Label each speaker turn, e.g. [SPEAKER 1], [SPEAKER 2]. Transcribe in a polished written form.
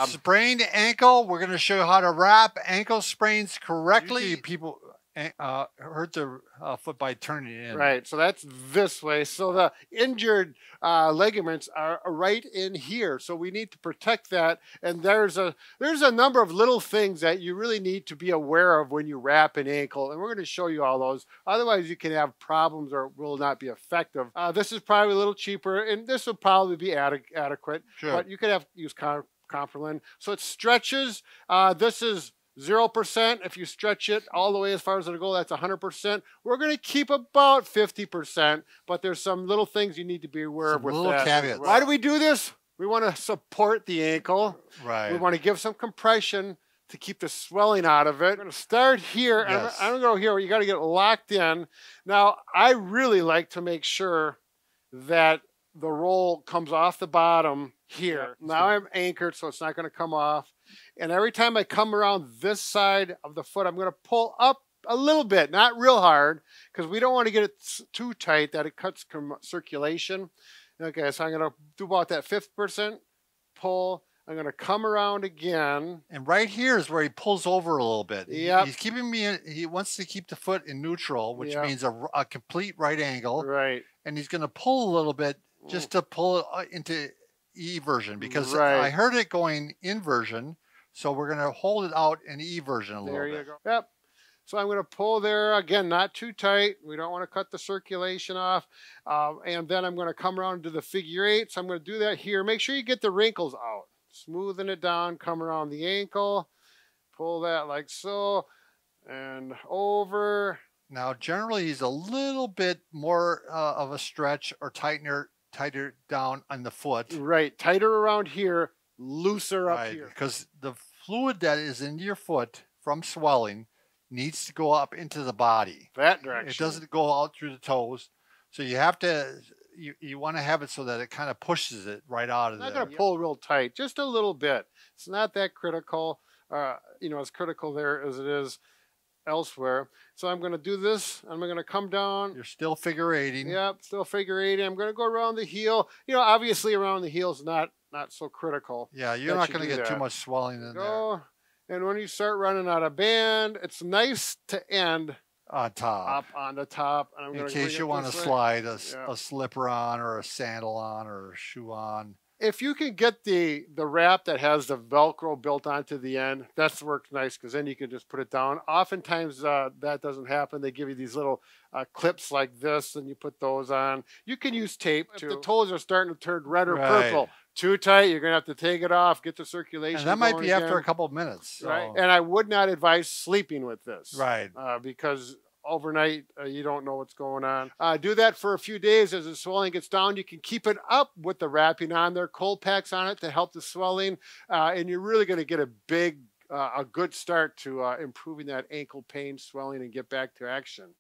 [SPEAKER 1] Sprained ankle. We're going to show you how to wrap ankle sprains correctly. Usually people hurt their foot by turning it in.
[SPEAKER 2] Right, so that's this way. So the injured ligaments are right in here. So we need to protect that. And there's a number of little things that you really need to be aware of when you wrap an ankle. And we're going to show you all those. Otherwise, you can have problems or will not be effective. This is probably a little cheaper, and this will probably be adequate.
[SPEAKER 1] Sure.
[SPEAKER 2] But you could use Comforlin. So it stretches. This is 0%. If you stretch it all the way as far as it'll go, that's 100%. We're going to keep about 50%, but there's some little things you need to be aware of with
[SPEAKER 1] little
[SPEAKER 2] that.
[SPEAKER 1] caveats.
[SPEAKER 2] Why do we do this? We want to support the ankle.
[SPEAKER 1] Right.
[SPEAKER 2] We want to give some compression to keep the swelling out of it. I'm going to start here.
[SPEAKER 1] Yes.
[SPEAKER 2] I'm going to go here. You got to get locked in. Now, I really like to make sure that the roll comes off the bottom here. Now I'm anchored, so it's not going to come off. And every time I come around this side of the foot, I'm going to pull up a little bit, not real hard, because we don't want to get it too tight that it cuts circulation. Okay, so I'm going to do about that 50% pull. I'm going to come around again.
[SPEAKER 1] And right here is where he pulls over a little bit.
[SPEAKER 2] Yep.
[SPEAKER 1] He's keeping me in, he wants to keep the foot in neutral, which means a complete right angle.
[SPEAKER 2] Right.
[SPEAKER 1] And he's going to pull a little bit just to pull it into eversion, because I heard it going inversion. So we're going to hold it out in eversion a little bit.
[SPEAKER 2] There you go. Yep. So I'm going to pull there again, not too tight. We don't want to cut the circulation off. And then I'm going to come around to the figure 8. So I'm going to do that here. Make sure you get the wrinkles out. Smoothing it down, come around the ankle, pull that like so, and over.
[SPEAKER 1] Now, generally, he's a little bit more of a stretch or tighter down on the foot.
[SPEAKER 2] Right, tighter around here, looser up here.
[SPEAKER 1] Because the fluid that is in your foot from swelling needs to go up into the body.
[SPEAKER 2] That direction.
[SPEAKER 1] It doesn't go out through the toes. So you have to, you want to have it so that it kind of pushes it right out of there.
[SPEAKER 2] I'm not going to pull real tight, just a little bit. It's not that critical, as critical there as it is elsewhere. So I'm going to do this. I'm going to come down.
[SPEAKER 1] You're still figure 8ing.
[SPEAKER 2] Yep, still figure 8ing. I'm going to go around the heel. Obviously around the heel is not so critical.
[SPEAKER 1] Yeah, you're not going to get too much swelling in there.
[SPEAKER 2] And when you start running out of band, it's nice to end
[SPEAKER 1] on top.
[SPEAKER 2] Up on the top. And
[SPEAKER 1] in case you want to slide a slipper on or a sandal on or a shoe on.
[SPEAKER 2] If you can get the wrap that has the Velcro built onto the end, that works nice, because then you can just put it down. Oftentimes that doesn't happen. They give you these little clips like this, and you put those on. You can use tape too. If the toes are starting to turn red or purple, too tight, you're going to have to take it off, get the circulation
[SPEAKER 1] and that might be
[SPEAKER 2] again.
[SPEAKER 1] After a couple of minutes. So.
[SPEAKER 2] Right. And I would not advise sleeping with this.
[SPEAKER 1] Right.
[SPEAKER 2] Because overnight, you don't know what's going on. Do that for a few days. As the swelling gets down, you can keep it up with the wrapping on there, cold packs on it to help the swelling, and you're really going to get a good start to improving that ankle pain, swelling, and get back to action.